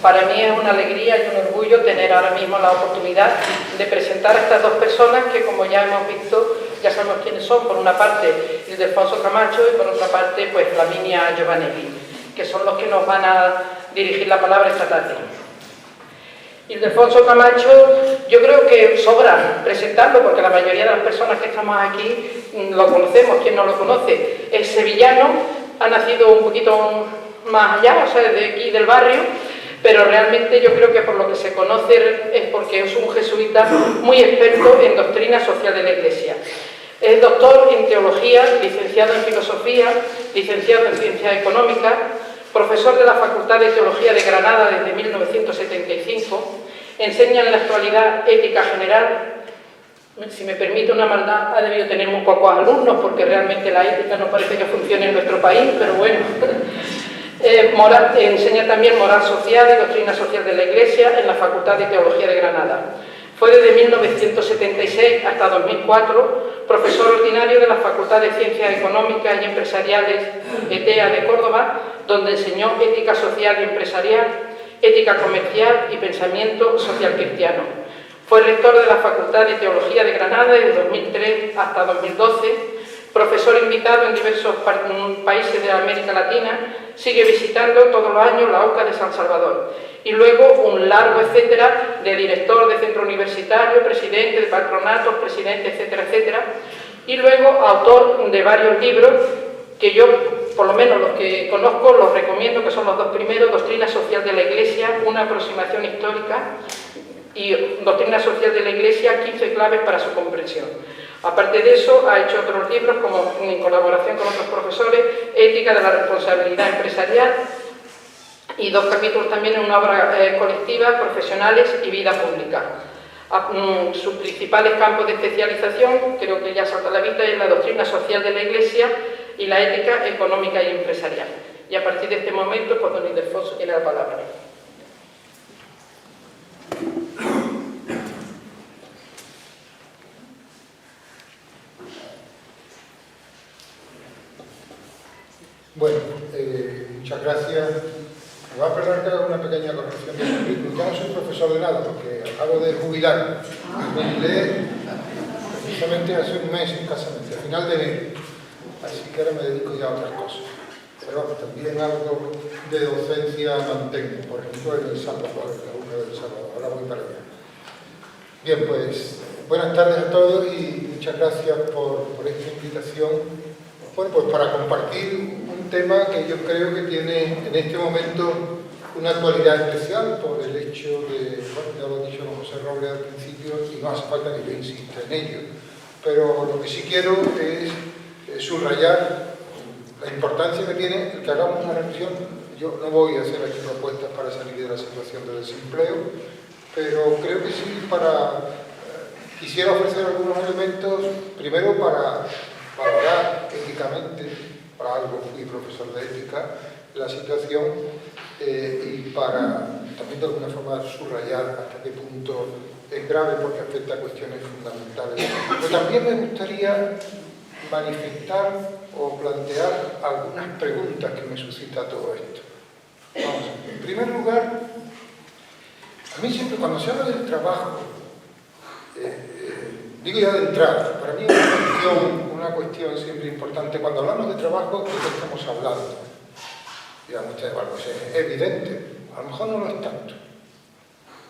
Para mí es una alegría y un orgullo tener ahora mismo la oportunidad de presentar a estas dos personas que, como ya hemos visto, ya sabemos quiénes son. Por una parte, Ildefonso Camacho, y por otra parte, pues Flaminia Giovanelli, que son los que nos van a dirigir la palabra esta tarde. Ildefonso Camacho, yo creo que sobra presentarlo, porque la mayoría de las personas que estamos aquí lo conocemos. Quien no lo conoce es sevillano, ha nacido un poquito más allá, o sea, de aquí del barrio, pero realmente yo creo que por lo que se conoce es porque es un jesuita muy experto en doctrina social de la Iglesia. Es doctor en teología, licenciado en filosofía, licenciado en ciencias económicas, profesor de la Facultad de Teología de Granada desde 1975, enseña en la actualidad ética general. Si me permite una maldad, ha debido tener muy pocos alumnos, porque realmente la ética no parece que funcione en nuestro país, pero bueno. Enseña también moral social y doctrina social de la Iglesia en la Facultad de Teología de Granada. Fue desde 1976 hasta 2004 profesor ordinario de la Facultad de Ciencias Económicas y Empresariales ETEA de Córdoba, donde enseñó ética social y empresarial, ética comercial y pensamiento social cristiano. Fue rector de la Facultad de Teología de Granada desde 2003 hasta 2012, profesor invitado en diversos países de América Latina, sigue visitando todos los años la UCA de San Salvador. Y luego un largo etcétera de director de centro universitario, presidente de patronatos, presidente, etcétera, etcétera. Y luego autor de varios libros que yo, por lo menos los que conozco, los recomiendo, que son los dos primeros: Doctrina Social de la Iglesia, una aproximación histórica, y Doctrina Social de la Iglesia, 15 claves para su comprensión. Aparte de eso, ha hecho otros libros, como en colaboración con otros profesores, Ética de la Responsabilidad Empresarial, y 2 capítulos también en una obra colectiva, Profesionales y Vida Pública. Sus principales campos de especialización, creo que ya salta a la vista, es la doctrina social de la Iglesia y la ética económica y empresarial. Y a partir de este momento, pues don Ildefonso tiene la palabra. Bueno, muchas gracias. Me va a perdonar que haga una pequeña corrección de currículum. Ya no soy profesor de nada, porque acabo de jubilar. Me jubilé precisamente hace un mes escasamente, a final de enero. Así que ahora me dedico ya a otras cosas. Pero también algo de docencia mantengo, por ejemplo en El Salvador, en la UCA de El Salvador. Ahora voy para allá. Bien, pues buenas tardes a todos y muchas gracias por esta invitación. Bueno, pues para compartir un tema que yo creo que tiene en este momento una actualidad especial por el hecho de, bueno, ya lo ha dicho José Robles al principio y no hace falta que yo insista en ello, pero lo que sí quiero es subrayar la importancia que tiene el que hagamos una reflexión. Yo no voy a hacer aquí propuestas para salir de la situación de desempleo, pero creo que sí quisiera ofrecer algunos elementos, primero para valorar éticamente, para algo fui profesor de ética, la situación y para también de alguna forma subrayar hasta qué punto es grave porque afecta a cuestiones fundamentales. Pero también me gustaría manifestar o plantear algunas preguntas que me suscita todo esto. Vamos, en primer lugar, a mí siempre cuando se habla del trabajo, digo ya de entrada, para mí es una cuestión siempre importante. Cuando hablamos de trabajo, ¿de qué estamos hablando? Digamos ustedes, bueno, pues es evidente, a lo mejor no lo es tanto.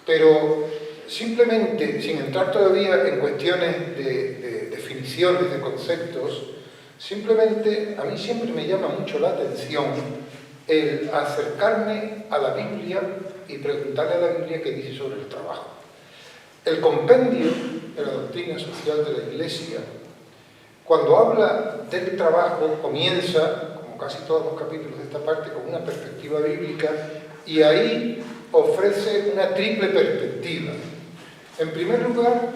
Pero simplemente, sin entrar todavía en cuestiones de definiciones, de conceptos, simplemente a mí siempre me llama mucho la atención el acercarme a la Biblia y preguntarle a la Biblia qué dice sobre el trabajo. El compendio de la doctrina social de la Iglesia, cuando habla del trabajo, comienza, como casi todos los capítulos de esta parte, con una perspectiva bíblica y ahí ofrece una triple perspectiva. En primer lugar,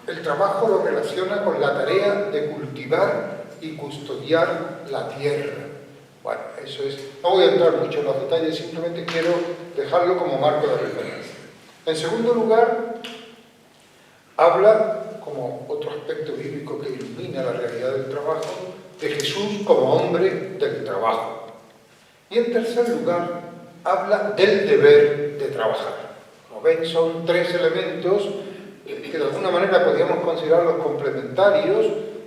el trabajo lo relaciona con la tarea de cultivar y custodiar la tierra. Bueno, eso es... No voy a entrar mucho en los detalles, simplemente quiero dejarlo como marco de referencia. En segundo lugar, habla, como otro aspecto bíblico que ilumina la realidad del trabajo, de Jesús como hombre del trabajo. Y en tercer lugar, habla del deber de trabajar. Como ven, son tres elementos que de alguna manera podríamos considerarlos complementarios.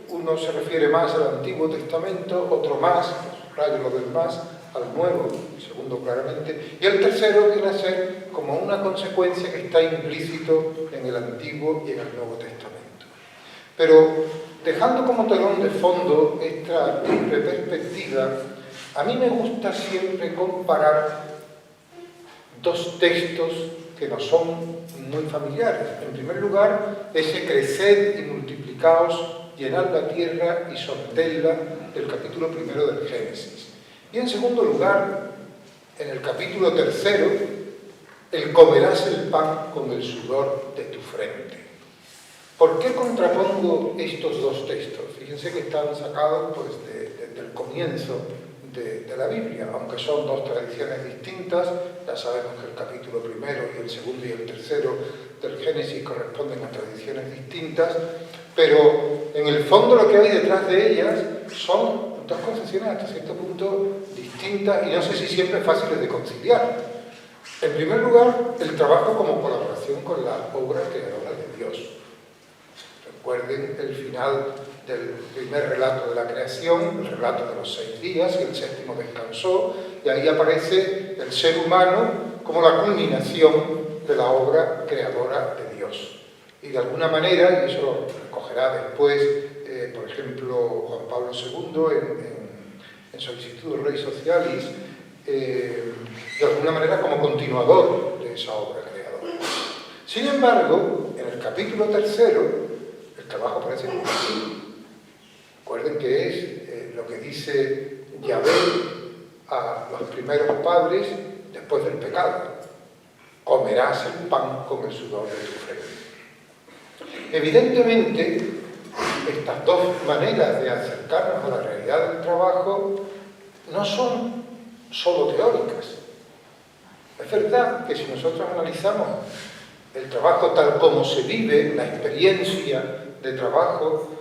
Uno se refiere más al Antiguo Testamento, otro más, subrayo lo del más, al Nuevo, el segundo claramente, y el tercero viene a ser como una consecuencia que está implícito en el Antiguo y en el Nuevo Testamento. Pero dejando como telón de fondo esta triple perspectiva, a mí me gusta siempre comparar dos textos que nos son muy familiares. En primer lugar, ese creced y multiplicaos, llenad la tierra y sometedla, del capítulo 1 del Génesis. Y en segundo lugar, en el capítulo 3, el comerás el pan con el sudor de tu frente. ¿Por qué contrapongo estos dos textos? Fíjense que están sacados pues, desde el comienzo de la Biblia, aunque son dos tradiciones distintas. Ya sabemos que el capítulo 1 y el segundo y el tercero del Génesis corresponden a tradiciones distintas, pero en el fondo lo que hay detrás de ellas son dos concepciones hasta cierto punto distintas y no sé si siempre fáciles de conciliar. En primer lugar, el trabajo como colaboración con la obra creadora de Dios. Recuerden el final del primer relato de la creación, el relato de los 6 días, y el séptimo descansó, y ahí aparece el ser humano como la culminación de la obra creadora de Dios. Y de alguna manera, y eso lo recogerá después, por ejemplo, Juan Pablo II en Solicitud Rei Socialis, de alguna manera como continuador de esa obra creadora. Sin embargo, en el capítulo 3, el trabajo parece muy así. Recuerden que es lo que dice Yahvé a los primeros padres después del pecado. Comerás el pan con el sudor de tu frente. Evidentemente, estas dos maneras de acercarnos a la realidad del trabajo no son solo teóricas. Es verdad que si nosotros analizamos el trabajo tal como se vive, la experiencia de trabajo,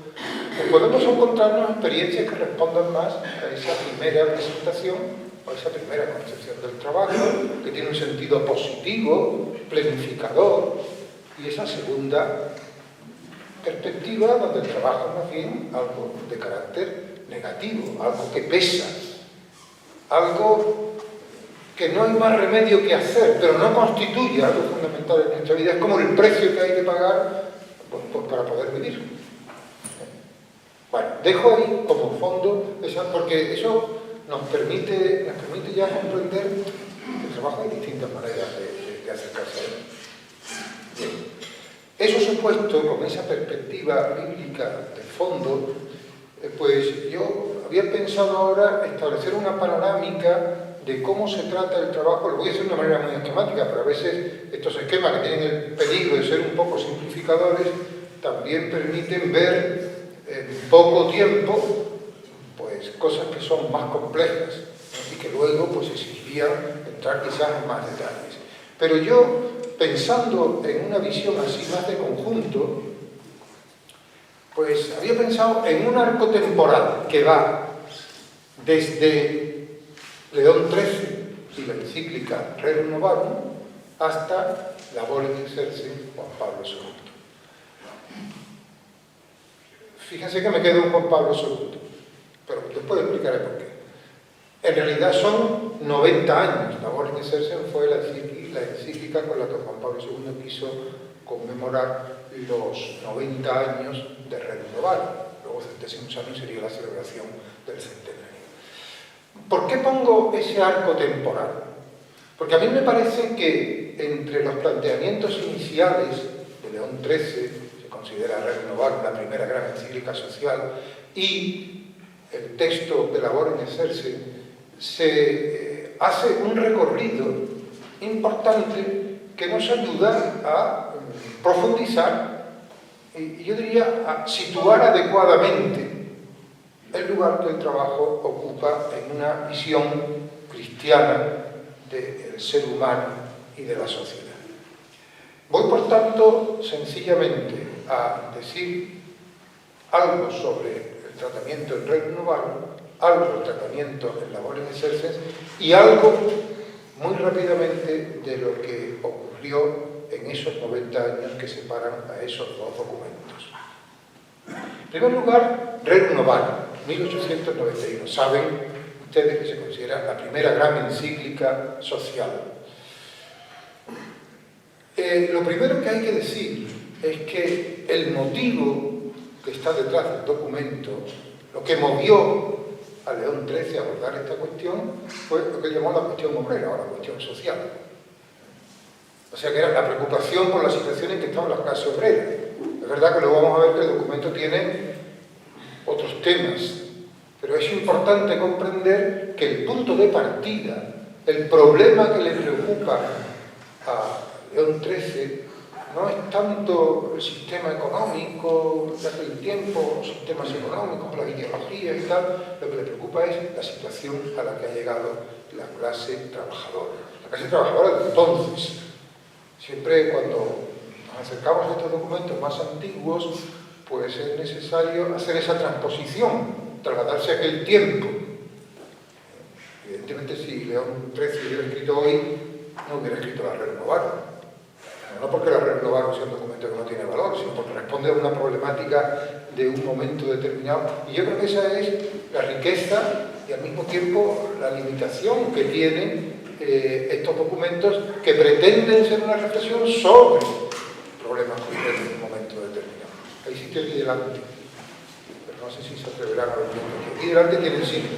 pues podemos encontrarnos experiencias que respondan más a esa primera presentación o a esa primera concepción del trabajo, que tiene un sentido positivo, planificador, y esa segunda perspectiva donde el trabajo es más bien algo de carácter negativo, algo que pesa, algo que no hay más remedio que hacer, pero no constituye algo fundamental en nuestra vida. Es como el precio que hay que pagar pues, para poder vivir. Bueno, dejo ahí como fondo, porque eso nos permite ya comprender que el trabajo hay distintas maneras de acercarse a él. Bien. Eso supuesto, con esa perspectiva bíblica de fondo, pues yo había pensado ahora establecer una panorámica de cómo se trata el trabajo. Lo voy a hacer de una manera muy esquemática, pero a veces estos esquemas que tienen el peligro de ser un poco simplificadores también permiten ver en poco tiempo pues cosas que son más complejas, ¿no? Y que luego pues exigirían entrar quizás en más detalles. Pero yo, pensando en una visión así más de conjunto, pues había pensado en un arco temporal que va desde León XIII y la encíclica Rerum Novarum hasta Laborem Exercens Juan Pablo II. Fíjense que me quedo en Juan Pablo II, pero después explicaré por qué. En realidad son 90 años. Laborem Exercens fue la encíclica con la que Juan Pablo II quiso conmemorar los 90 años de Rerum Novarum. Luego, 100º año sería la celebración del centenario. ¿Por qué pongo ese arco temporal? Porque a mí me parece que entre los planteamientos iniciales de León XIII, se considera Rerum Novarum la primera gran encíclica social, y el texto de Laborem Exercens, se hace un recorrido importante que nos ayuda a profundizar y yo diría a situar adecuadamente el lugar que el trabajo ocupa en una visión cristiana del ser humano y de la sociedad. Voy, por tanto, sencillamente a decir algo sobre el tratamiento en Rerum Novarum, algo del tratamiento en Laborem Exercens y algo muy rápidamente de lo que ocurrió en esos 90 años que separan a esos dos documentos. En primer lugar, Rerum Novarum, 1891. Saben ustedes que se considera la primera gran encíclica social. Lo primero que hay que decir es que el motivo que está detrás del documento, lo que movió a León XIII a abordar esta cuestión, fue lo que llamó la cuestión obrera o la cuestión social. O sea que era la preocupación por la situación en que estaba la clase obrera. Es verdad que luego vamos a ver que el documento tiene otros temas, pero es importante comprender que el punto de partida, el problema que le preocupa a León XIII, no es tanto el sistema económico de aquel tiempo, los sistemas económicos, las ideologías y tal. Lo que le preocupa es la situación a la que ha llegado la clase trabajadora. La clase trabajadora de entonces. Siempre cuando nos acercamos a estos documentos más antiguos, pues es necesario hacer esa transposición, trasladarse a aquel tiempo. Evidentemente, si León XIII hubiera escrito hoy, no hubiera escrito la Rerum Novarum. No porque la Rerum Novarum sea un documento que no tiene valor, sino porque responde a una problemática de un momento determinado. Y yo creo que esa es la riqueza y al mismo tiempo la limitación que tienen estos documentos, que pretenden ser una reflexión sobre problemas concretos en un momento determinado. Hay sitio aquí delante, pero no sé si se atreverán a verlo. Aquí delante tienen sitio.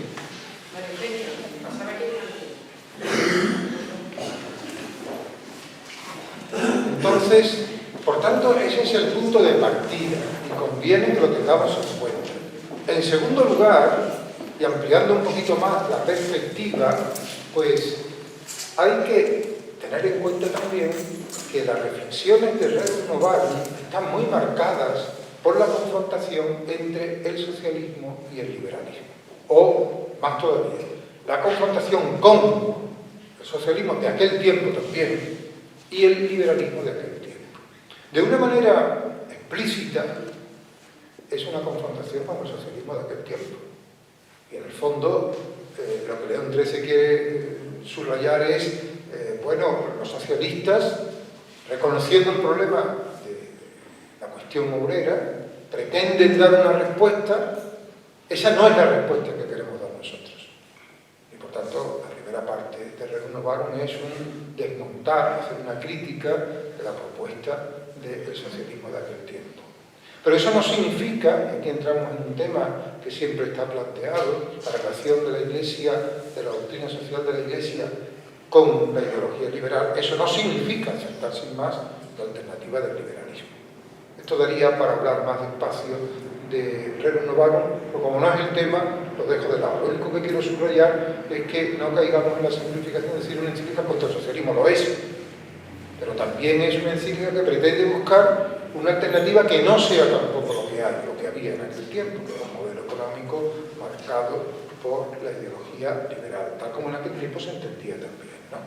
Entonces, por tanto, ese es el punto de partida y conviene que lo tengamos en cuenta. En segundo lugar, y ampliando un poquito más la perspectiva, pues hay que tener en cuenta también que las reflexiones de Rerum Novarum están muy marcadas por la confrontación entre el socialismo y el liberalismo. O, más todavía, la confrontación con el socialismo de aquel tiempo también y el liberalismo de aquel tiempo. De una manera explícita, es una confrontación con el socialismo de aquel tiempo. Y en el fondo, lo que León XIII quiere subrayar es, bueno, los socialistas, reconociendo el problema de la cuestión obrera, pretenden dar una respuesta. Esa no es la respuesta que queremos dar nosotros. Y por tanto, la primera parte de Rerum Novarum es un desmontar, hacer una crítica de la propuesta del socialismo de aquel tiempo. Pero eso no significa, aquí entramos en un tema que siempre está planteado, la relación de la Iglesia, de la doctrina social de la Iglesia con la ideología liberal. Eso no significa aceptar sin más la alternativa del liberalismo. Esto daría para hablar más despacio de Rerum Novarum, pero como no es el tema, lo dejo de lado. Lo único que quiero subrayar es que no caigamos en la simplificación de decir una encíclica contra el socialismo. Lo es, pero también es una encíclica que pretende buscar una alternativa que no sea tampoco lo que había en aquel tiempo, que era un modelo económico marcado por la ideología liberal, tal como en aquel tiempo se entendía también, ¿no?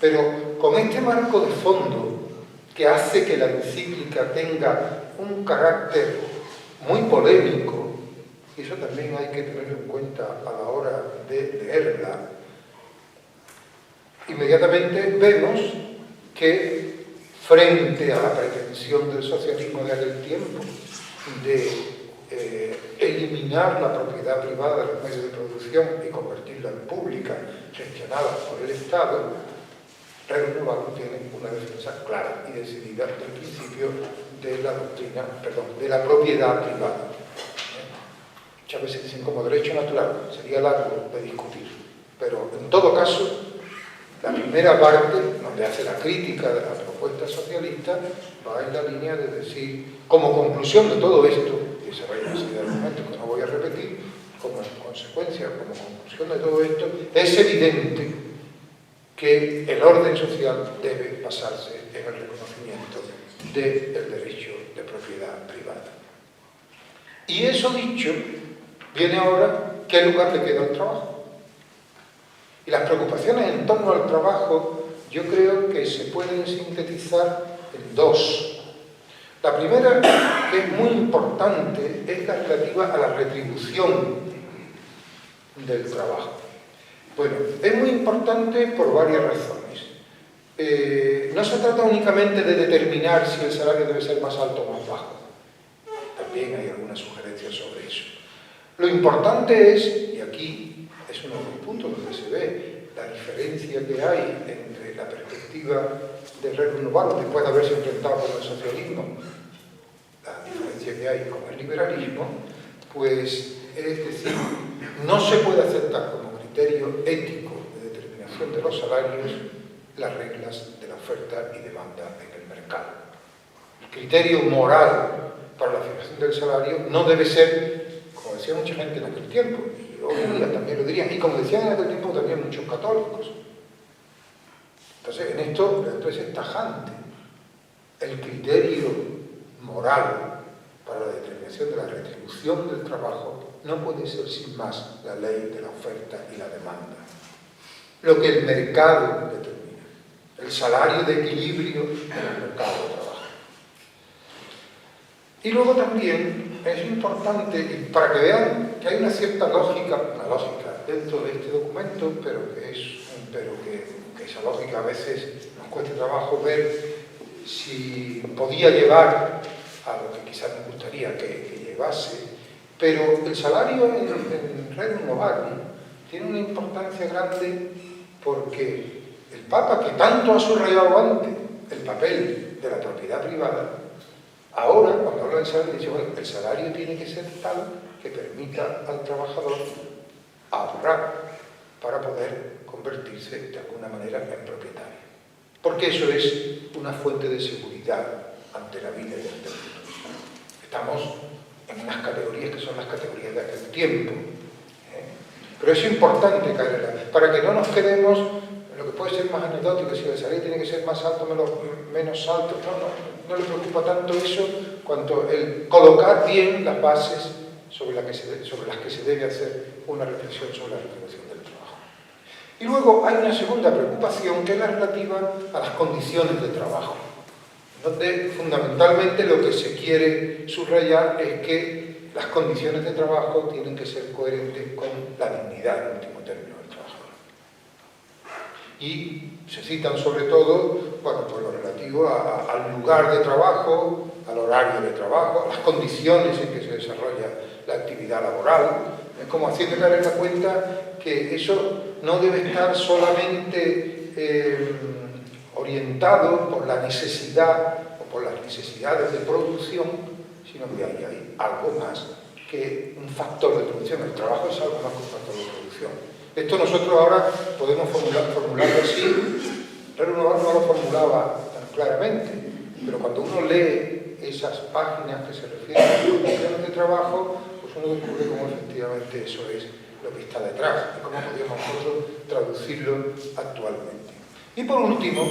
Pero con este marco de fondo que hace que la encíclica tenga un carácter muy polémico, y eso también hay que tenerlo en cuenta a la hora de leerla, inmediatamente vemos que frente a la pretensión del socialismo de aquel tiempo de eliminar la propiedad privada de los medios de producción y convertirla en pública, gestionada por el Estado, Rerum Novarum tiene una defensa clara y decidida del principio de la doctrina, de la propiedad privada. Muchas veces dicen como derecho natural, sería largo de discutir, pero en todo caso, la primera parte, donde hace la crítica de la propuesta socialista, va en la línea de decir, como conclusión de todo esto, y ese va a ir una serie de argumentos que no voy a repetir, como consecuencia, como conclusión de todo esto, es evidente que el orden social debe basarse en el reconocimiento del derecho de propiedad privada. Y eso dicho, viene ahora, ¿qué lugar le queda al trabajo? Y las preocupaciones en torno al trabajo yo creo que se pueden sintetizar en dos. La primera, que es muy importante, es la relativa a la retribución del trabajo. Bueno, es muy importante por varias razones. no se trata únicamente de determinar si el salario debe ser más alto o más bajo. También hay algunas sugerencias sobre eso. Lo importante es, y aquí es uno de los puntos donde se ve la diferencia que hay entre la perspectiva del renovado después de haberse enfrentado con el socialismo, la diferencia que hay con el liberalismo, pues es decir, no se puede aceptar como criterio ético de determinación de los salarios las reglas de la oferta y demanda en el mercado. El criterio moral para la fijación del salario no debe ser, como decía mucha gente en aquel tiempo, y hoy en día también lo dirían, y como decían en aquel tiempo también muchos católicos. Entonces, en esto es tajante. El criterio moral para la determinación de la retribución del trabajo no puede ser sin más la ley de la oferta y la demanda. Lo que el mercado determina, el salario de equilibrio en el mercado de trabajo. Y luego también es importante, y para que vean que hay una cierta lógica, una lógica dentro de este documento, pero que esa lógica a veces nos cuesta trabajo ver si podía llevar a lo que quizás nos gustaría que llevase, pero el salario en Rerum Novarum tiene una importancia grande porque el Papa, que tanto ha subrayado antes el papel de la propiedad privada, ahora, cuando habla del salario, dice, bueno, el salario tiene que ser tal que permita al trabajador ahorrar para poder convertirse de alguna manera en propietario. Porque eso es una fuente de seguridad ante la vida y ante el futuro. Estamos en unas categorías que son las categorías de aquel tiempo. Pero es importante caer para que no nos quedemos en lo que puede ser más anecdótico, si el salario tiene que ser más alto, menos alto. No le preocupa tanto eso cuanto el colocar bien las bases sobre las que se debe hacer una reflexión sobre la retribución del trabajo. Y luego hay una segunda preocupación que es la relativa a las condiciones de trabajo, donde fundamentalmente lo que se quiere subrayar es que las condiciones de trabajo tienen que ser coherentes con la dignidad, en último término, del trabajador. Y se citan sobre todo, bueno, por lo relativo al lugar de trabajo, al horario de trabajo, a las condiciones en que se desarrolla la actividad laboral, como haciendo caer en la cuenta que eso no debe estar solamente orientado por la necesidad o por las necesidades de producción, sino que hay algo más que un factor de producción. El trabajo es algo más que un factor de producción. Esto nosotros ahora podemos formularlo así. Rerum Novarum no lo formulaba tan claramente, pero cuando uno lee esas páginas que se refieren a las condiciones de trabajo, pues uno descubre cómo efectivamente eso es lo que está detrás y cómo podríamos nosotros traducirlo actualmente. Y por último,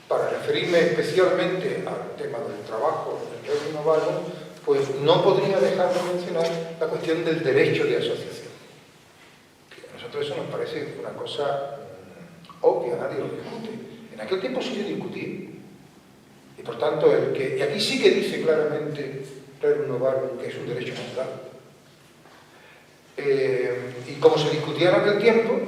para referirme especialmente al tema del trabajo en Rerum Novarum, pues no podría dejar de mencionar la cuestión del derecho de asociación. A nosotros eso nos parece una cosa obvia, nadie lo discute. En aquel tiempo sí se discutía. Y por tanto, y aquí sí que dice claramente Rerum Novarum que es un derecho natural. Y como se discutía en aquel tiempo,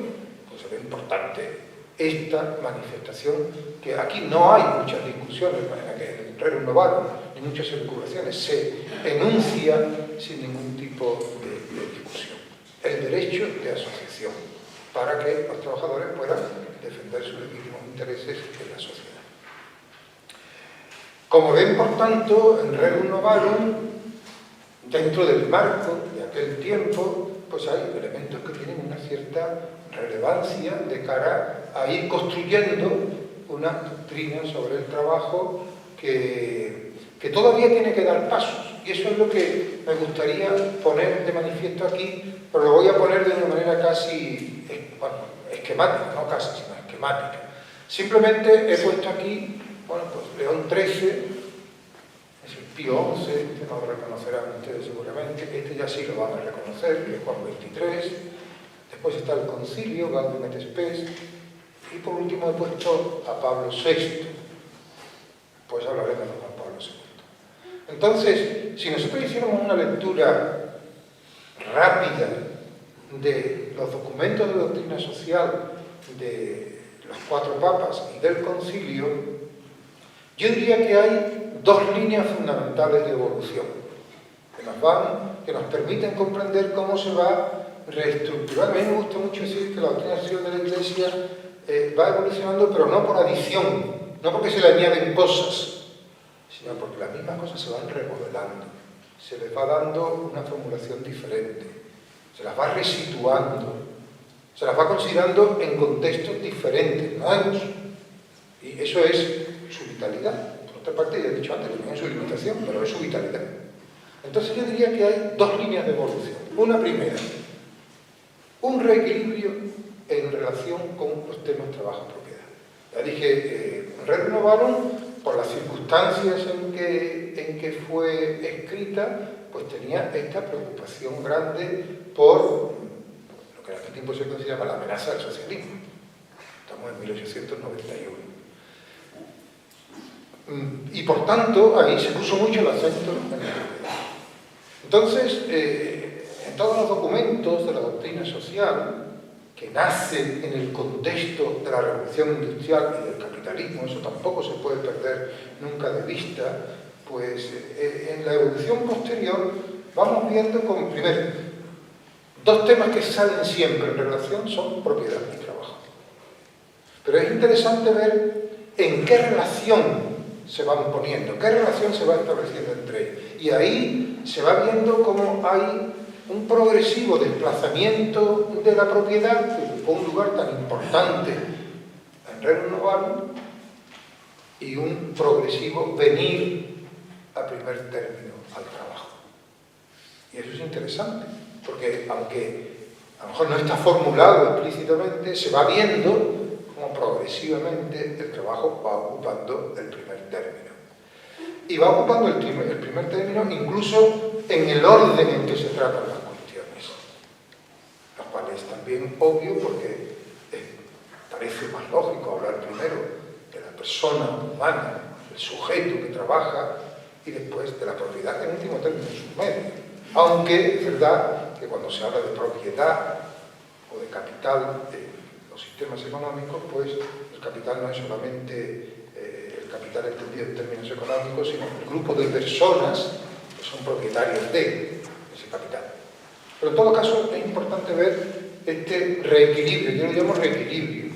pues era importante esta manifestación, que aquí no hay muchas discusiones en Rerum Novarum, ni muchas elucubraciones, se enuncia sin ningún tipo de discusión. El derecho de asociación, para que los trabajadores puedan defender sus legítimos intereses en la sociedad. Como ven, por tanto, en Rerum Novarum, dentro del marco de aquel tiempo, pues hay elementos que tienen una cierta relevancia de cara a ir construyendo una doctrina sobre el trabajo que todavía tiene que dar pasos. Y eso es lo que me gustaría poner de manifiesto aquí, pero lo voy a poner de una manera casi, esquemática, no casi, sino esquemática. Simplemente he puesto aquí, bueno, pues León XIII, es el Pío XI, este no lo reconocerán ustedes seguramente, este ya sí lo van a reconocer, que es Juan XXIII, después está el Concilio, Gaudium et Spes, y por último he puesto a Pablo VI, pues hablaremos de Juan Pablo VI. Entonces, si nosotros hiciéramos una lectura rápida de los documentos de doctrina social de de los 4 papas y del concilio, yo diría que hay 2 líneas fundamentales de evolución que nos permiten comprender cómo se va reestructurar. A mí me gusta mucho decir que la doctrina social de la Iglesia va evolucionando, pero no por adición, no porque se le añaden cosas, sino porque las mismas cosas se van remodelando, se les va dando una formulación diferente, se las va resituando, se las va considerando en contextos diferentes, nuevos, y eso es su vitalidad. Por otra parte, ya he dicho antes que tiene su limitación, pero es su vitalidad. Entonces yo diría que hay 2 líneas de evolución. Una primera, un reequilibrio en relación con los temas trabajo-propiedad. Ya dije, Rerum Novarum, por las circunstancias en que fue escrita, pues tenía esta preocupación grande por lo que en aquel tiempo se consideraba la amenaza del socialismo. Estamos en 1891. Y por tanto, ahí se puso mucho el acento en la propiedad. Entonces, en todos los documentos de la doctrina social, que nacen en el contexto de la revolución industrial y del capitalismo, eso tampoco se puede perder nunca de vista, pues en la evolución posterior vamos viendo como, primero, 2 temas que salen siempre en relación son propiedad y trabajo. Pero es interesante ver en qué relación se van poniendo, qué relación se va estableciendo entre ellos. Y ahí se va viendo cómo hay un progresivo desplazamiento de la propiedad, que ocupó un lugar tan importante en Rerum Novarum, y un progresivo venir a primer término al trabajo. Y eso es interesante, porque aunque a lo mejor no está formulado explícitamente, se va viendo cómo progresivamente el trabajo va ocupando el primer término. Y va ocupando el primer término incluso en el orden en que se tratan las cuestiones, lo cual es también obvio porque parece más lógico hablar primero de la persona humana, el sujeto que trabaja, y después de la propiedad, que en último término es un medio. Aunque es verdad que cuando se habla de propiedad o de capital en los sistemas económicos, pues el capital no es solamente el capital entendido en términos económicos, sino el grupo de personas que son propietarios de ese capital. Pero en todo caso es importante ver este reequilibrio, yo lo llamo reequilibrio,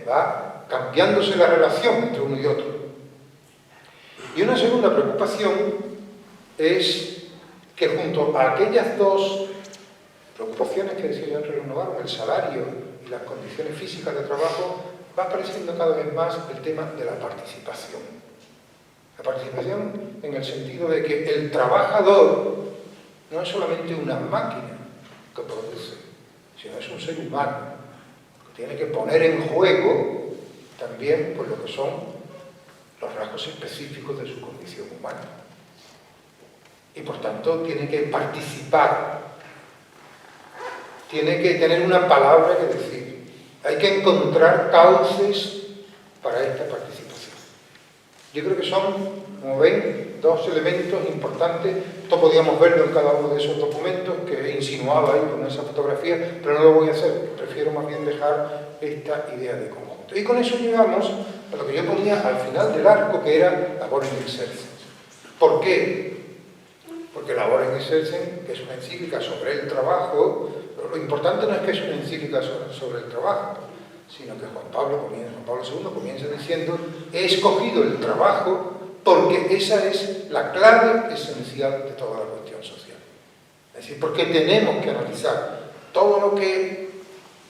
va cambiándose la relación entre uno y otro. Y una segunda preocupación es que junto a aquellas 2 preocupaciones que decía yo en Rerum Novarum, el salario y las condiciones físicas de trabajo, va apareciendo cada vez más el tema de la participación. La participación en el sentido de que el trabajador no es solamente una máquina que produce, sino es un ser humano que tiene que poner en juego también pues, lo que son los rasgos específicos de su condición humana. Y por tanto tiene que participar, tiene que tener una palabra que decir. Hay que encontrar cauces para esta participación. Yo creo que son, como ven, 2 elementos importantes. Esto podíamos verlo en cada uno de esos documentos que insinuaba ahí con esa fotografía, pero no lo voy a hacer. Prefiero más bien dejar esta idea de conjunto. Y con eso llegamos a lo que yo ponía al final del arco, que era Laborem Exercens. ¿Por qué? Porque Laborem Exercens, que es una encíclica sobre el trabajo, pero lo importante no es que es una encíclica sobre el trabajo, sino que Juan Pablo II comienza diciendo: he escogido el trabajo porque esa es la clave esencial de toda la cuestión social. Es decir, porque tenemos que analizar todo lo que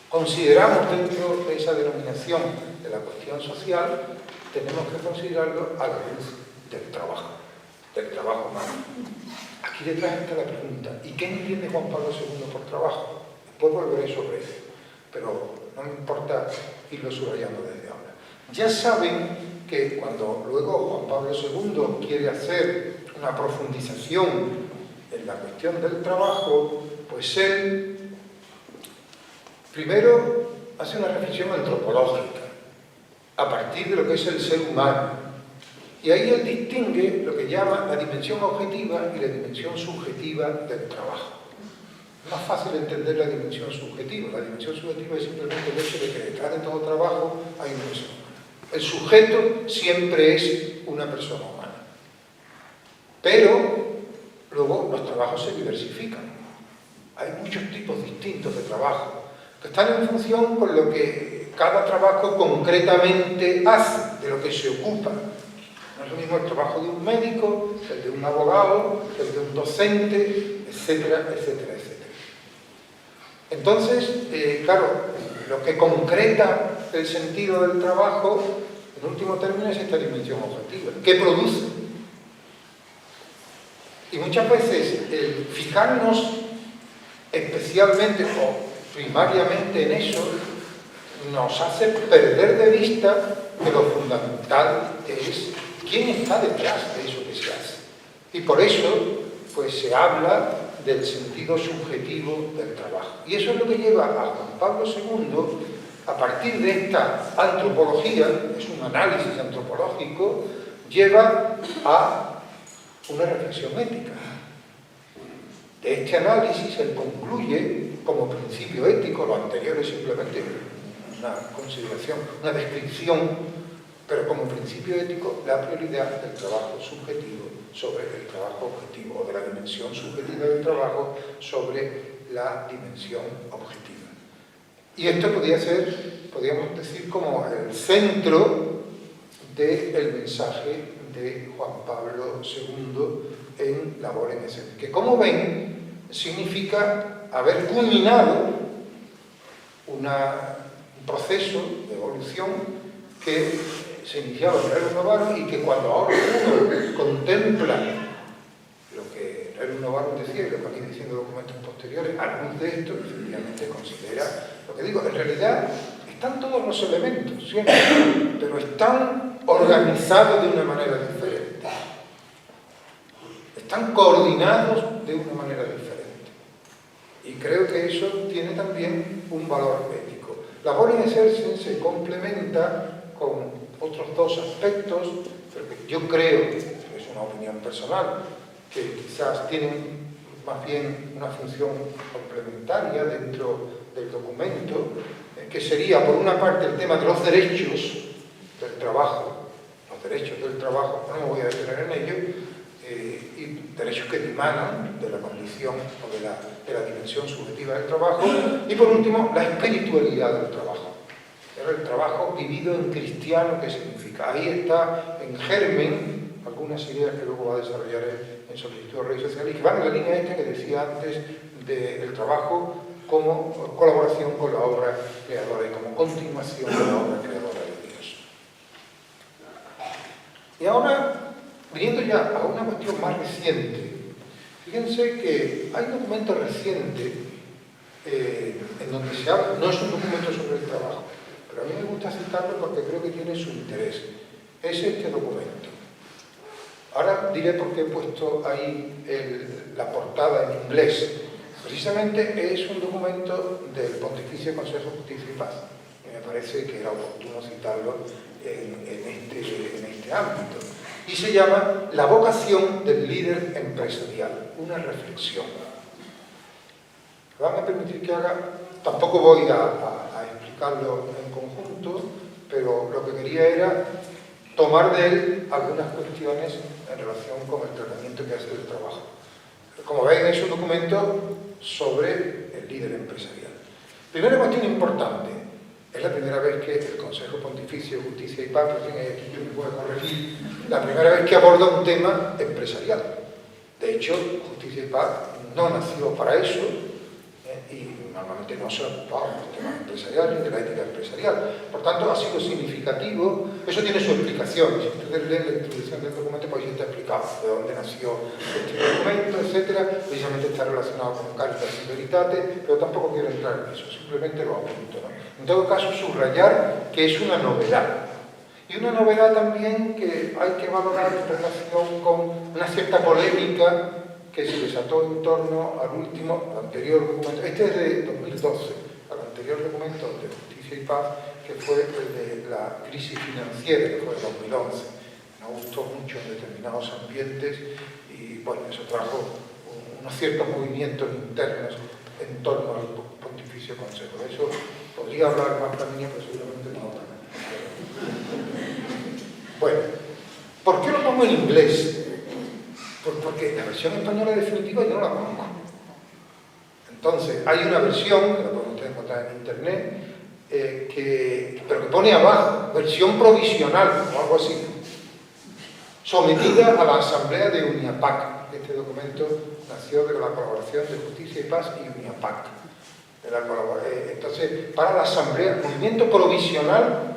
consideramos dentro de esa denominación de la cuestión social, tenemos que considerarlo a la luz del trabajo humano. Aquí detrás está la pregunta: ¿y qué entiende Juan Pablo II por trabajo? Después volveré sobre eso, pero no me importa irlo subrayando desde ahora. Ya saben que cuando luego Juan Pablo II quiere hacer una profundización en la cuestión del trabajo, pues él primero hace una reflexión antropológica a partir de lo que es el ser humano. Y ahí él distingue lo que llama la dimensión objetiva y la dimensión subjetiva del trabajo. Es más fácil entender la dimensión subjetiva. La dimensión subjetiva es simplemente el hecho de que detrás de todo trabajo hay una persona humana. El sujeto siempre es una persona humana. Pero luego los trabajos se diversifican. Hay muchos tipos distintos de trabajo que están en función con lo que cada trabajo concretamente hace, de lo que se ocupa. No es lo mismo el trabajo de un médico, el de un abogado, el de un docente, etcétera, etcétera, etcétera. Entonces, claro, lo que concreta el sentido del trabajo, en último término, es esta dimensión objetiva. ¿Qué produce? Y muchas veces el fijarnos especialmente o primariamente en eso nos hace perder de vista que lo fundamental es quién está detrás de eso que se hace. Y por eso pues se habla del sentido subjetivo del trabajo. Y eso es lo que lleva a Juan Pablo II, a partir de esta antropología, es un análisis antropológico, lleva a una reflexión ética. De este análisis él concluye como principio ético, lo anterior es simplemente una consideración, una descripción, pero como principio ético la prioridad del trabajo subjetivo sobre el trabajo objetivo, o de la dimensión subjetiva del trabajo sobre la dimensión objetiva. Y esto podría ser, podríamos decir, como el centro del mensaje de Juan Pablo II en Labor en Escena, que, como ven, significa haber culminado un proceso de evolución que se iniciaba en Rerum Novarum y que cuando ahora uno contempla lo que Rerum Novarum decía y lo que han ido diciendo documentos posteriores, a luz de esto, efectivamente considera lo que digo. En realidad están todos los elementos, siempre, pero están organizados de una manera diferente. Están coordinados de una manera diferente. Y creo que eso tiene también un valor ético. Labor in exercens se complementa con otros dos aspectos, pero que yo creo, es una opinión personal, que quizás tienen más bien una función complementaria dentro del documento, que sería, por una parte, el tema de los derechos del trabajo, no me voy a detener en ello, y derechos que dimanan de la condición o de la dimensión subjetiva del trabajo, y por último, la espiritualidad del trabajo. El trabajo vivido en cristiano, ¿qué significa? Ahí está en germen algunas ideas que luego va a desarrollar en Solicitud de Redes Sociales y que van en la línea esta que decía antes del trabajo como colaboración con la obra creadora y como continuación de la obra creadora de Dios. Y ahora, viniendo ya a una cuestión más reciente, fíjense que hay un documento reciente en donde se habla, no es un documento sobre el trabajo, pero a mí me gusta citarlo porque creo que tiene su interés. Es este documento. Ahora diré por qué he puesto ahí la portada en inglés. Precisamente es un documento del Pontificio Consejo de Justicia y Paz. Y me parece que era oportuno citarlo en este ámbito. Y se llama La vocación del líder empresarial, una reflexión. Me van a permitir que haga, tampoco voy a explicarlo en conjunto, pero lo que quería era tomar de él algunas cuestiones en relación con el tratamiento que hace del trabajo. Como ven, es un documento sobre el líder empresarial. Primera cuestión importante, es la primera vez que el Consejo Pontificio de Justicia y Paz, aquí yo me puedo corregir, la primera vez que aborda un tema empresarial. De hecho, Justicia y Paz no nació para eso, y normalmente no se ocupaba de los temas empresariales ni de la ética empresarial. Por tanto, ha sido significativo. Eso tiene su explicación. Si ustedes leen la introducción del documento, pues ahí está explicado de dónde nació este documento, etcétera. Precisamente está relacionado con Caritas y Veritate, pero tampoco quiero entrar en eso, simplemente lo apunto, ¿no? En todo caso, subrayar que es una novedad. Y una novedad también que hay que valorar en relación con una cierta polémica que se desató en torno al anterior documento, este es de 2012, al anterior documento de Justicia y Paz, que fue el de la crisis financiera, que fue de 2011. Me gustó mucho en determinados ambientes y, bueno, eso trajo unos ciertos movimientos internos en torno al Pontificio Consejo. De eso podría hablar más también, pero seguramente no ahora. Bueno, ¿por qué lo pongo en inglés? Pues porque la versión española definitiva yo no la conozco. Entonces, hay una versión, que la pueden ustedes encontrar en internet, pero que pone abajo, versión provisional, o algo así, sometida a la Asamblea de UNIAPAC. Este documento nació de la colaboración de Justicia y Paz y UNIAPAC. Entonces, para la Asamblea, movimiento provisional,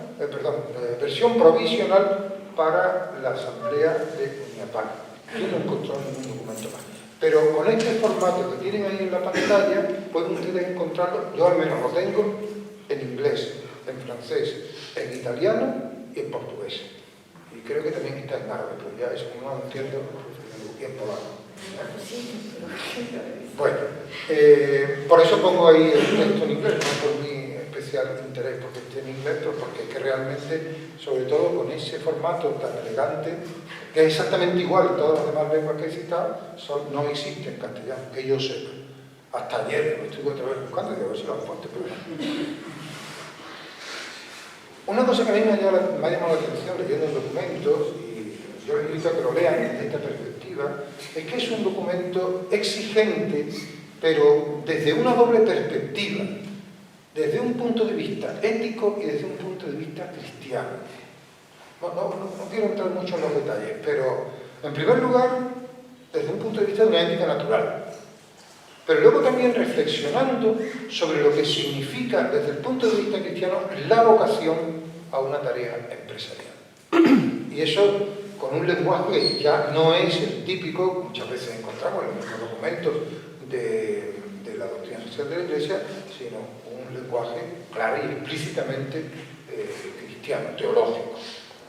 versión provisional para la Asamblea de UNIAPAC. Yo no he encontrado ningún documento más. Pero con este formato que tienen ahí en la pantalla, pueden ustedes encontrarlo, yo al menos lo tengo, en inglés, en francés, en italiano y en portugués. Y creo que también está en árabe, pero ya eso no lo entiendo, y en polaco. Bueno, por eso pongo ahí el texto en inglés, no por mi especial interés porque esté en inglés, pero porque es que realmente, sobre todo con ese formato tan elegante, que es exactamente igual, todas las demás lenguas que he citado no existen en castellano, que yo sepa. Hasta ayer lo estuve otra vez buscando y a ver si lo encuentro. Una cosa que a mí me ha llamado la atención leyendo el documento, y yo les invito a que lo lean desde esta perspectiva, es que es un documento exigente, pero desde una doble perspectiva, desde un punto de vista ético y desde un punto de vista cristiano. No quiero entrar mucho en los detalles, pero en primer lugar, desde un punto de vista de una ética natural, pero luego también reflexionando sobre lo que significa desde el punto de vista cristiano la vocación a una tarea empresarial. Y eso con un lenguaje que ya no es el típico, muchas veces encontramos en los documentos de la doctrina social de la Iglesia, sino un lenguaje claro y explícitamente cristiano, teológico.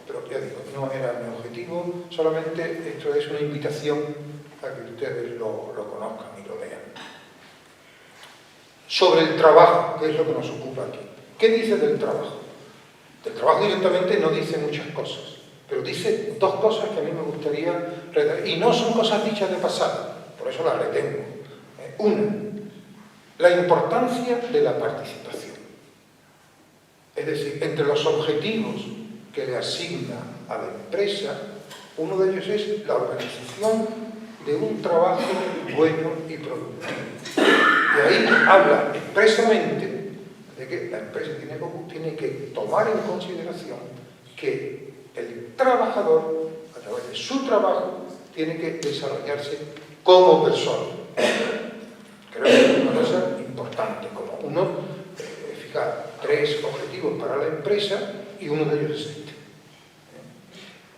Pero ya digo, no era mi objetivo, solamente esto es una invitación a que ustedes lo conozcan y lo lean. Sobre el trabajo, que es lo que nos ocupa aquí. ¿Qué dice del trabajo? Del trabajo directamente no dice muchas cosas, pero dice dos cosas que a mí me gustaría retener, y no son cosas dichas de pasado, por eso las retengo. Una, la importancia de la participación. Es decir, entre los objetivos que le asigna a la empresa, uno de ellos es la organización de un trabajo bueno y productivo. Y ahí habla expresamente de que la empresa tiene que tomar en consideración que el trabajador, a través de su trabajo, tiene que desarrollarse como persona. Creo que es una cosa importante, como uno, fijar 3 objetivos para la empresa y uno de ellos es este.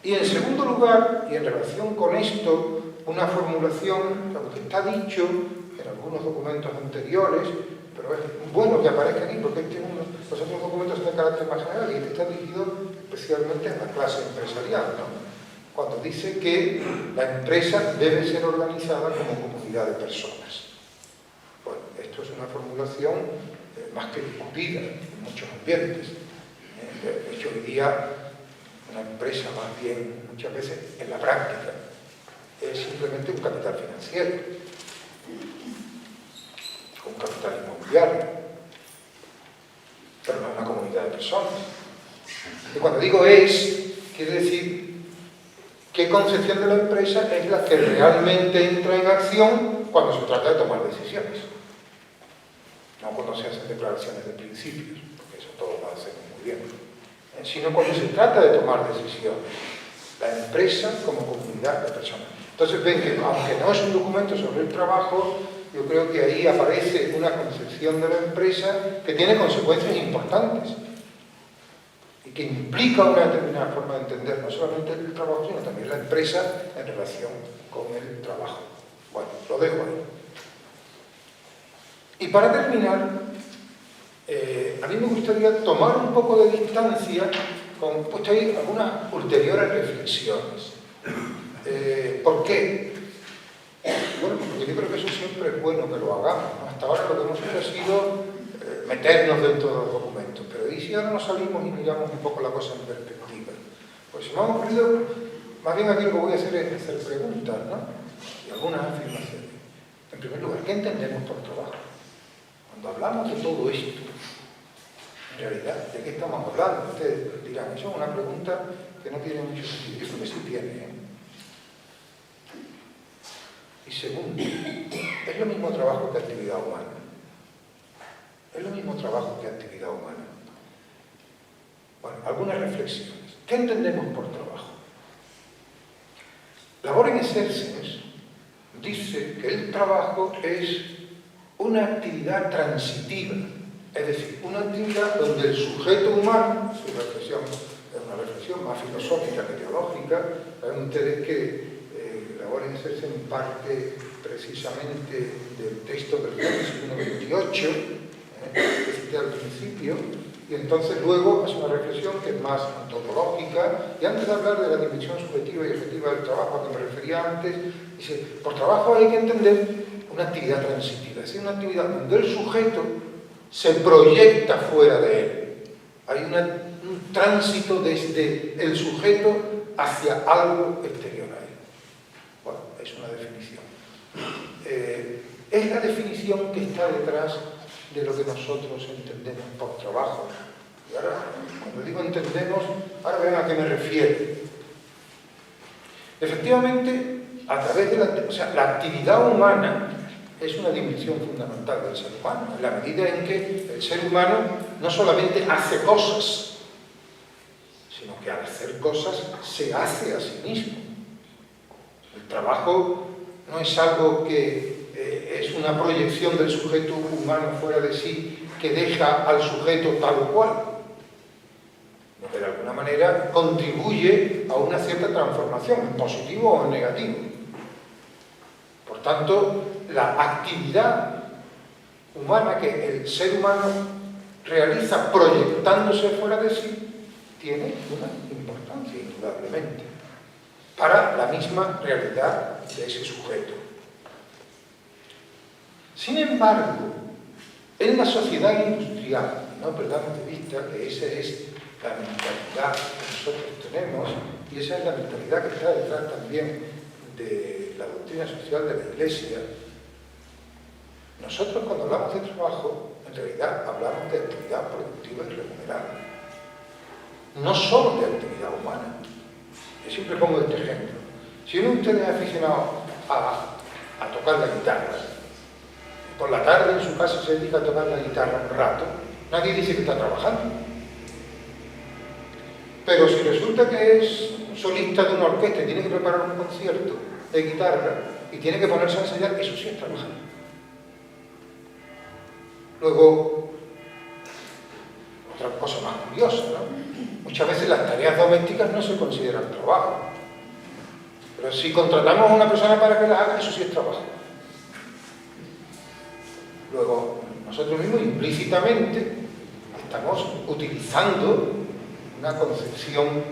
Y en segundo lugar, y en relación con esto, una formulación, lo que está dicho en algunos documentos anteriores, pero es bueno que aparezca aquí porque los otros documentos son de carácter más general y este está dirigido especialmente a la clase empresarial, ¿no? Cuando dice que la empresa debe ser organizada como comunidad de personas. Bueno, esto es una formulación más que discutida en muchos ambientes. De hecho, hoy día una empresa más bien, muchas veces en la práctica, es simplemente un capital financiero, un capital inmobiliario, pero no una comunidad de personas. Y cuando digo es, quiere decir qué concepción de la empresa es la que realmente entra en acción cuando se trata de tomar decisiones. No cuando se hacen declaraciones de principios, porque eso todo lo hacemos muy bien, sino cuando se trata de tomar decisiones. La empresa como comunidad de personas. Entonces ven que, aunque no es un documento sobre el trabajo, yo creo que ahí aparece una concepción de la empresa que tiene consecuencias importantes y que implica una determinada forma de entender no solamente el trabajo, sino también la empresa en relación con el trabajo. Bueno, lo dejo ahí. Y para terminar, a mí me gustaría tomar un poco de distancia con algunas ulteriores reflexiones. ¿Por qué? Bueno, porque yo creo que eso siempre es bueno que lo hagamos, ¿no? Hasta ahora lo que hemos hecho ha sido meternos dentro de los documentos, pero ¿y si ahora nos salimos y miramos un poco la cosa en perspectiva? Pues se me ha ocurrido, más bien aquí lo que voy a hacer es hacer preguntas, ¿no? Y algunas afirmaciones. En primer lugar, ¿qué entendemos por trabajo? Cuando hablamos de todo esto, en realidad, ¿de qué estamos hablando? Ustedes dirán, eso es una pregunta que no tiene mucho sentido. Yo creo que sí tiene, ¿eh? Y segundo, es lo mismo trabajo que actividad humana. Es lo mismo trabajo que actividad humana. Bueno, algunas reflexiones. ¿Qué entendemos por trabajo? Labor in exercens dice que el trabajo es una actividad transitiva, es decir, una actividad donde el sujeto humano, su reflexión es una reflexión más filosófica que teológica, saben ustedes que Labor in exercens parte precisamente del texto del Génesis 1:28, que cité al principio, y entonces luego hace una reflexión que es más antropológica, y antes de hablar de la dimensión subjetiva y objetiva del trabajo a que me refería antes, dice, por trabajo hay que entender una actividad transitiva, es decir, una actividad donde el sujeto se proyecta fuera de él. Hay un tránsito desde el sujeto hacia algo exterior a él. Bueno, es una definición. Es la definición que está detrás de lo que nosotros entendemos por trabajo. Y ahora, cuando digo entendemos, ahora vean a qué me refiero. Efectivamente, a través de la actividad humana es una dimensión fundamental del ser humano, en la medida en que el ser humano no solamente hace cosas, sino que al hacer cosas se hace a sí mismo. El trabajo no es algo que es una proyección del sujeto humano fuera de sí que deja al sujeto tal o cual, sino que de alguna manera contribuye a una cierta transformación, en positivo o en negativo. Por tanto, la actividad humana que el ser humano realiza proyectándose fuera de sí tiene una importancia, indudablemente, para la misma realidad de ese sujeto. Sin embargo, en la sociedad industrial, no perdamos de vista que esa es la mentalidad que nosotros tenemos y esa es la mentalidad que está detrás también de la doctrina social de la Iglesia. Nosotros cuando hablamos de trabajo, en realidad hablamos de actividad productiva y remunerada. No solo de actividad humana. Yo siempre pongo este ejemplo. Si uno de ustedes es aficionado a tocar la guitarra, por la tarde en su casa se dedica a tocar la guitarra un rato, nadie dice que está trabajando. Pero si resulta que es solista de una orquesta y tiene que preparar un concierto de guitarra y tiene que ponerse a ensayar, eso sí es trabajar. Luego, otra cosa más curiosa, ¿no? Muchas veces las tareas domésticas no se consideran trabajo. Pero si contratamos a una persona para que las haga, eso sí es trabajo. Luego, nosotros mismos implícitamente estamos utilizando una concepción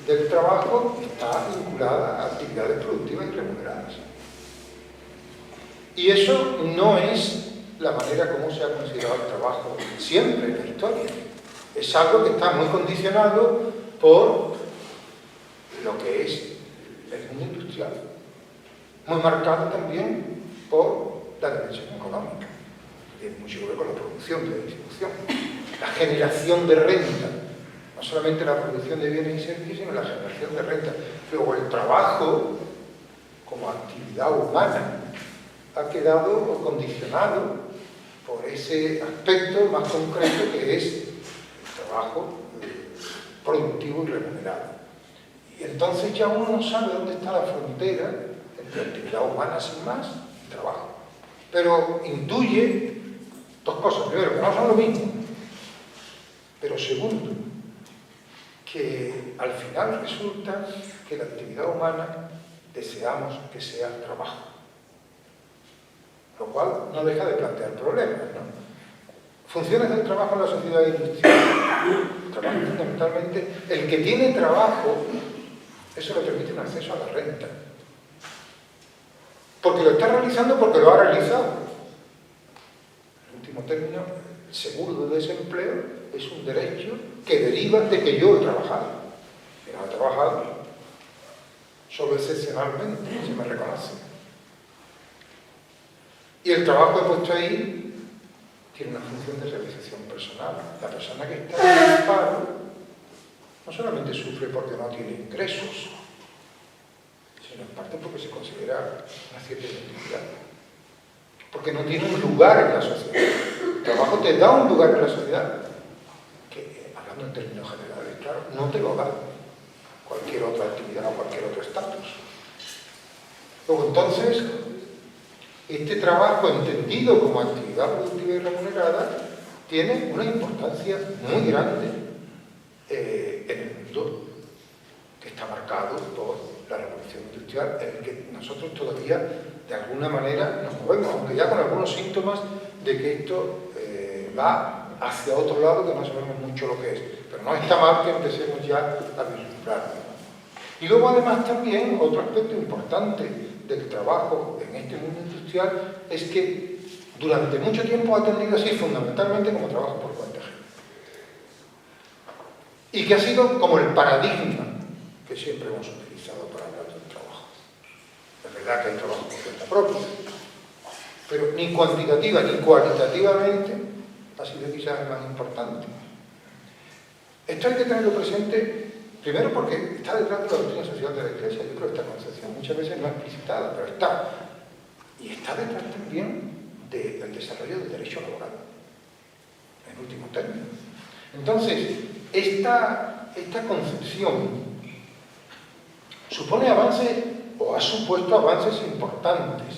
del trabajo que está vinculada a actividades productivas y remuneradas. Y eso no es la manera como se ha considerado el trabajo siempre en la historia. Es algo que está muy condicionado por lo que es el mundo industrial, muy marcado también por la dimensión económica. Tiene mucho que ver con la producción, de la distribución, la generación de renta, no solamente la producción de bienes y servicios, sino la generación de renta. Luego el trabajo, como actividad humana, ha quedado condicionado por ese aspecto más concreto que es el trabajo productivo y remunerado. Y entonces ya uno no sabe dónde está la frontera entre actividad humana sin más y trabajo. Pero intuye dos cosas. Primero, que no son lo mismo. Pero segundo, que al final resulta que la actividad humana deseamos que sea trabajo. Lo cual no deja de plantear problemas, ¿no? Funciones del trabajo en la sociedad industrial. El trabajo fundamentalmente, el que tiene trabajo, eso le permite un acceso a la renta. Porque lo está realizando porque lo ha realizado. En último término, el seguro de desempleo es un derecho que deriva de que yo he trabajado. Si no he trabajado, solo excepcionalmente se me reconoce. Y el trabajo he puesto ahí tiene una función de realización personal. La persona que está en el paro no solamente sufre porque no tiene ingresos, sino en parte porque se considera una cierta identidad, porque no tiene un lugar en la sociedad. El trabajo te da un lugar en la sociedad que, hablando en términos generales, claro, no te lo da cualquier otra actividad o cualquier otro estatus. Luego, entonces, este trabajo entendido como actividad productiva y remunerada tiene una importancia muy grande en el mundo que está marcado por la revolución industrial, en el que nosotros todavía de alguna manera nos movemos, aunque ya con algunos síntomas de que esto va hacia otro lado que no sabemos mucho lo que es, pero no está mal que empecemos ya a vislumbrarlo. Y luego además también otro aspecto importante del trabajo en este mundo industrial es que durante mucho tiempo ha atendido así fundamentalmente como trabajo por cuenta ajena. Y que ha sido como el paradigma que siempre hemos utilizado para hablar del trabajo. Es verdad que hay trabajo por cuenta propia, pero ni cuantitativa ni cualitativamente ha sido quizás el más importante. Esto hay que tenerlo presente. Primero porque está detrás de la doctrina social de la Iglesia. Yo creo que esta concepción muchas veces no es explicitada, pero está. Y está detrás también del desarrollo del derecho laboral, en último término. Entonces, esta concepción supone avances, o ha supuesto avances importantes.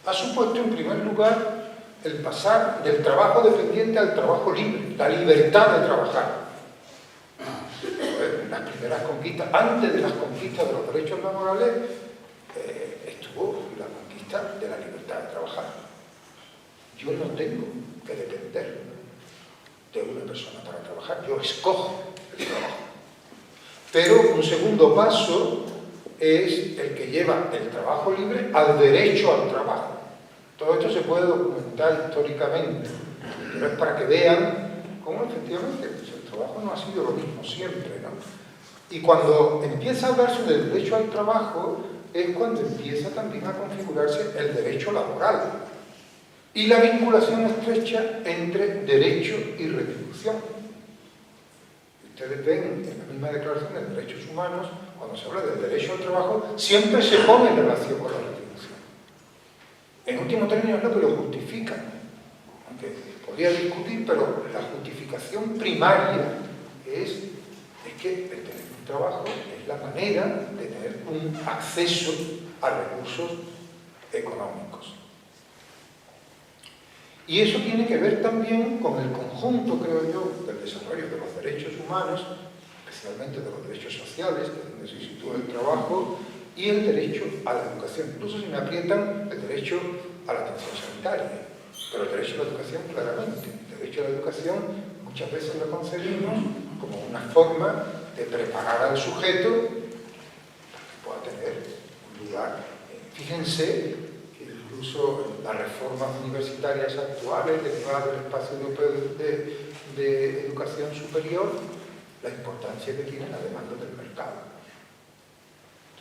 Ha supuesto, en primer lugar, el pasar del trabajo dependiente al trabajo libre, la libertad de trabajar. Las primeras conquistas, antes de las conquistas de los derechos laborales, estuvo la conquista de la libertad de trabajar. Yo no tengo que depender de una persona para trabajar, yo escojo el trabajo. Pero un segundo paso es el que lleva el trabajo libre al derecho al trabajo. Todo esto se puede documentar históricamente, pero es para que vean cómo efectivamente el trabajo no ha sido lo mismo siempre, ¿no? Y cuando empieza a hablarse del derecho al trabajo, es cuando empieza también a configurarse el derecho laboral y la vinculación estrecha entre derecho y retribución. Ustedes ven en la misma declaración de derechos humanos, cuando se habla del derecho al trabajo, siempre se pone en relación con la retribución. En último término es lo que lo justifica, aunque podría discutir, pero la justificación primaria es que el tener un trabajo es la manera de tener un acceso a recursos económicos. Y eso tiene que ver también con el conjunto, creo yo, del desarrollo de los derechos humanos, especialmente de los derechos sociales, que es donde se sitúa el trabajo, y el derecho a la educación. Incluso si me aprietan, el derecho a la atención sanitaria. Pero el derecho a la educación, claramente. El derecho a la educación muchas veces lo concebimos como una forma de preparar al sujeto para que pueda tener un lugar. Fíjense que incluso las reformas universitarias actuales derivadas del espacio europeo de educación superior, la importancia que tiene la demanda del mercado.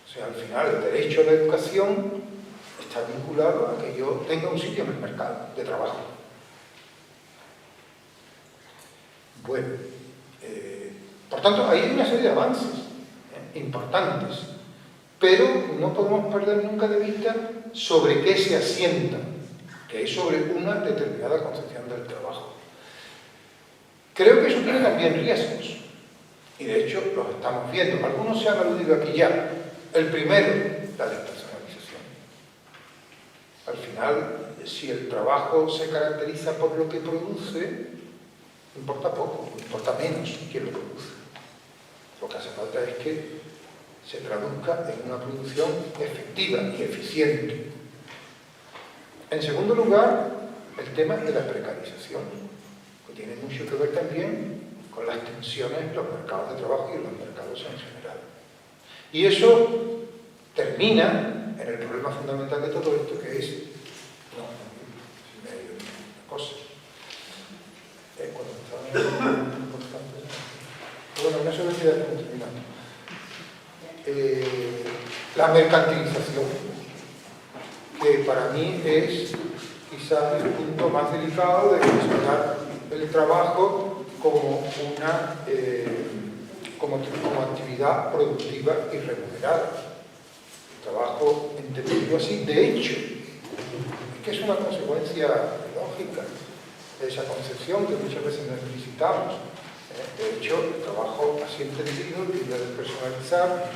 O sea, al final el derecho a la educación está vinculado a que yo tenga un sitio en el mercado de trabajo. Bueno, por tanto, ahí hay una serie de avances importantes, pero no podemos perder nunca de vista sobre qué se asientan, que es sobre una determinada concepción del trabajo. Creo que eso tiene también riesgos, y de hecho los estamos viendo. Algunos se han aludido aquí ya. El primero, la despersonalización. Al final, si el trabajo se caracteriza por lo que produce, importa poco, importa menos quién lo produce. Lo que hace falta es que se traduzca en una producción efectiva y eficiente. En segundo lugar, el tema de la precarización, que tiene mucho que ver también con las tensiones en los mercados de trabajo y en los mercados en general. Y eso termina en el problema fundamental de todo esto, que es una cosa. Bueno, no se me queda terminando. La mercantilización, que para mí es quizás el punto más delicado de considerar el trabajo como como actividad productiva y remunerada. El trabajo entendido así, de hecho, es que es una consecuencia lógica de esa concepción que muchas veces no explicitamos. De hecho, el trabajo así entendido, el de despersonalizar,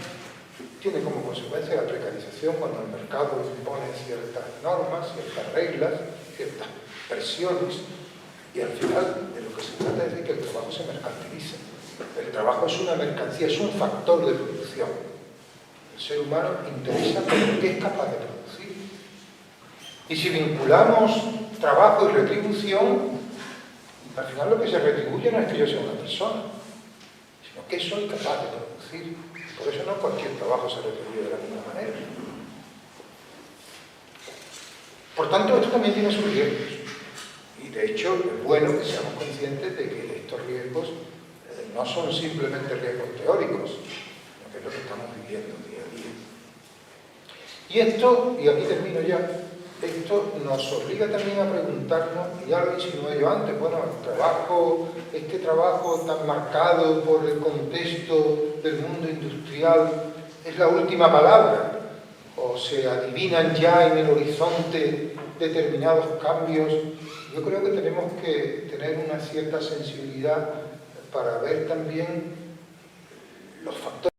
tiene como consecuencia la precarización cuando el mercado impone ciertas normas, ciertas reglas, ciertas presiones, y al final de lo que se trata es de que el trabajo se mercantilice. El trabajo es una mercancía, es un factor de producción. El ser humano interesa por lo que es capaz de producir. Y si vinculamos trabajo y retribución, al final lo que se retribuye no es que yo sea una persona, sino que soy capaz de producir. Por eso no cualquier trabajo se retribuye de la misma manera. Por tanto, esto también tiene sus riesgos. Y de hecho, es bueno que seamos conscientes de que estos riesgos no son simplemente riesgos teóricos, sino que es lo que estamos viviendo día a día. Y esto, y aquí termino ya, esto nos obliga también a preguntarnos, y ya lo insinué yo antes, bueno, el trabajo, este trabajo tan marcado por el contexto del mundo industrial, ¿es la última palabra? ¿O se adivinan ya en el horizonte determinados cambios? Yo creo que tenemos que tener una cierta sensibilidad para ver también los factores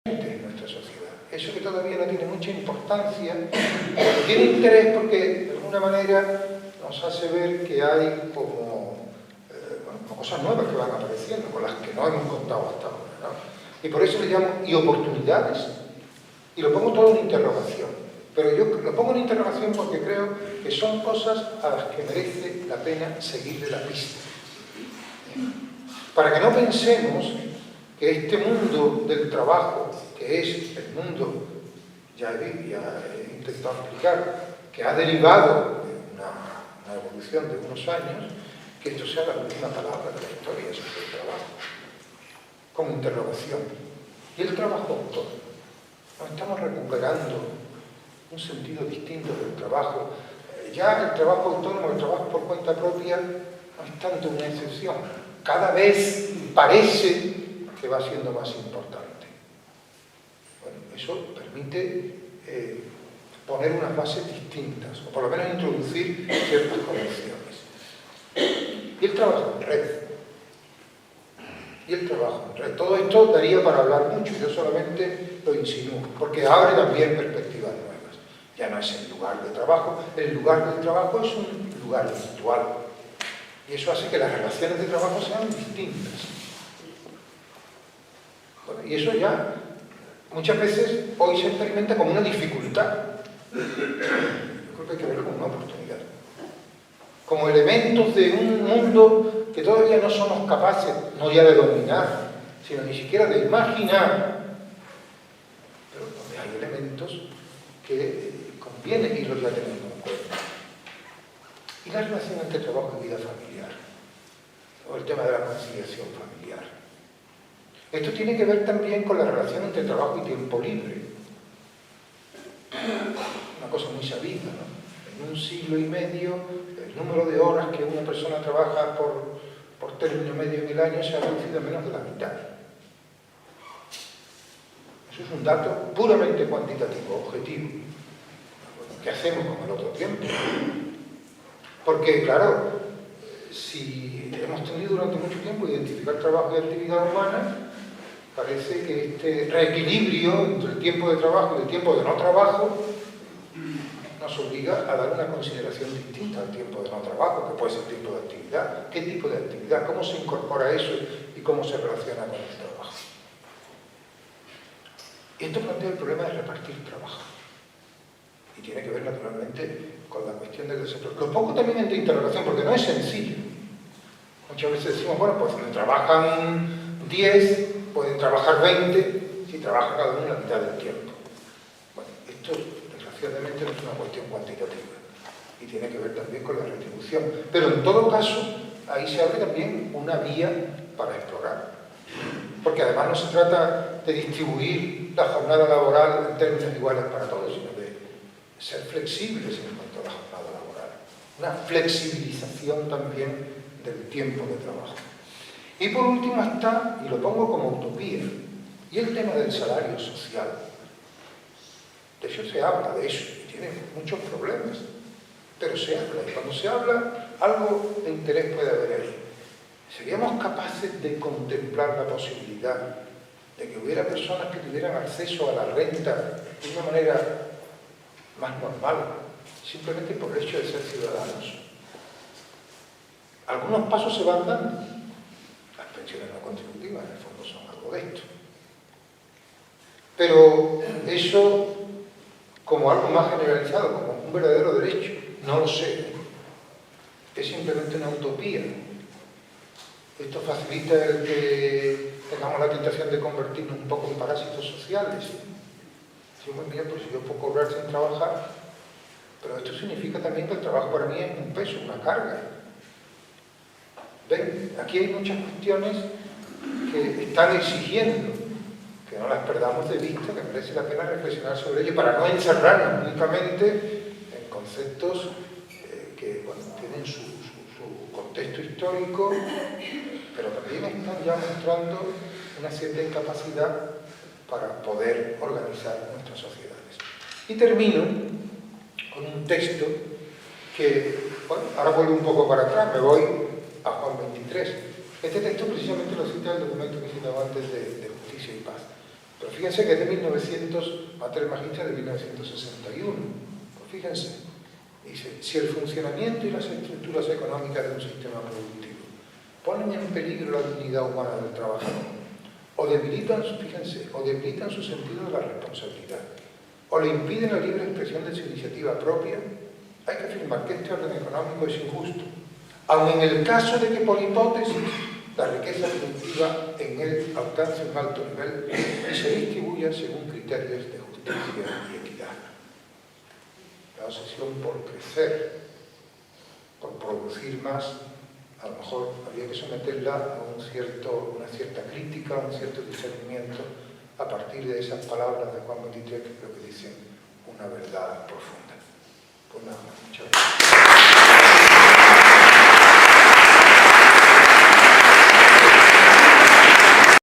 de nuestra sociedad. Eso que todavía no tiene mucha importancia, pero tiene interés porque de alguna manera nos hace ver que hay como cosas nuevas que van apareciendo, con las que no hemos contado hasta ahora, ¿no? Y por eso le llamo y oportunidades, y lo pongo todo en interrogación. Pero yo lo pongo en interrogación porque creo que son cosas a las que merece la pena seguirle la pista. Para que no pensemos que este mundo del trabajo, que es el mundo, ya he intentado explicar, que ha derivado de una evolución de unos años, que esto sea la última palabra de la historia sobre el trabajo, como interrogación. ¿Y el trabajo autónomo? ¿No estamos recuperando un sentido distinto del trabajo? Ya el trabajo autónomo, el trabajo por cuenta propia, no es tanto una excepción. Cada vez parece que va siendo más importante. Bueno, eso permite poner unas bases distintas, o por lo menos introducir ciertas conexiones. Y el trabajo en red. Y el trabajo en red. Todo esto daría para hablar mucho, yo solamente lo insinúo, porque abre también perspectivas nuevas. Ya no es el lugar de trabajo, el lugar del trabajo es un lugar virtual. Y eso hace que las relaciones de trabajo sean distintas. Bueno, y eso ya muchas veces hoy se experimenta como una dificultad. Yo creo que hay que verlo como una oportunidad. Como elementos de un mundo que todavía no somos capaces, no ya de dominar, sino ni siquiera de imaginar, pero donde hay elementos que conviene irlos ya teniendo en cuenta. Y la relación entre trabajo y vida familiar, o el tema de la conciliación familiar. Esto tiene que ver también con la relación entre trabajo y tiempo libre. Una cosa muy sabida, ¿no? En un siglo y medio, el número de horas que una persona trabaja por término medio en el año se ha reducido a menos de la mitad. Eso es un dato puramente cuantitativo, objetivo. ¿Qué hacemos con el otro tiempo? Porque, claro, si hemos tenido durante mucho tiempo identificar trabajo y actividad humana, parece que este reequilibrio entre el tiempo de trabajo y el tiempo de no trabajo nos obliga a dar una consideración distinta al tiempo de no trabajo, que puede ser tiempo de actividad. ¿Qué tipo de actividad? ¿Cómo se incorpora eso y cómo se relaciona con el trabajo? Esto plantea el problema de repartir trabajo. Y tiene que ver naturalmente con la cuestión del desarrollo. Lo pongo también entre interrogación porque no es sencillo. Muchas veces decimos, bueno, pues trabajan 10, pueden trabajar 20, si trabaja cada uno la mitad del tiempo. Bueno, esto desgraciadamente no es una cuestión cuantitativa y tiene que ver también con la retribución. Pero en todo caso, ahí se abre también una vía para explorar. Porque además no se trata de distribuir la jornada laboral en términos iguales para todos, sino de ser flexibles en cuanto a la jornada laboral. una flexibilización también del tiempo de trabajo. Y por último está, y lo pongo como utopía, y el tema del salario social. De hecho se habla de eso, y tiene muchos problemas, pero se habla, y cuando se habla, algo de interés puede haber ahí. ¿Seríamos capaces de contemplar la posibilidad de que hubiera personas que tuvieran acceso a la renta de una manera más normal, simplemente por el hecho de ser ciudadanos? Algunos pasos se van dando. Las pensiones no contributivas, en el fondo, son algo de esto. Pero eso, como algo más generalizado, como un verdadero derecho, no lo sé. Es simplemente una utopía. Esto facilita el que tengamos la tentación de convertirnos un poco en parásitos sociales. Sí, muy bien, pues yo puedo cobrar sin trabajar, pero esto significa también que el trabajo para mí es un peso, una carga. ¿Ven? Aquí hay muchas cuestiones que están exigiendo que no las perdamos de vista, que merece la pena reflexionar sobre ello para no encerrarnos únicamente en conceptos que bueno, tienen su contexto histórico, pero también están ya mostrando una cierta incapacidad para poder organizar nuestras sociedades. Y termino con un texto que, bueno, ahora vuelvo un poco para atrás, me voy a Juan 23. Este texto precisamente lo cita el documento que citaba antes de Justicia y Paz. Pero fíjense que es de 1900, Mater Magistera de 1961. Pues fíjense, dice, si el funcionamiento y las estructuras económicas de un sistema productivo ponen en peligro la dignidad humana del trabajador, o debilitan, fíjense, o debilitan su sentido de la responsabilidad, o le impiden la libre expresión de su iniciativa propia, hay que afirmar que este orden económico es injusto, aun en el caso de que por hipótesis la riqueza productiva en él alcance un alto nivel y se distribuya según criterios de justicia y equidad. La obsesión por crecer, por producir más, a lo mejor habría que someterla a una cierta crítica, a un cierto discernimiento a partir de esas palabras de Juan 23 que creo que dicen una verdad profunda. Pues nada, muchas gracias.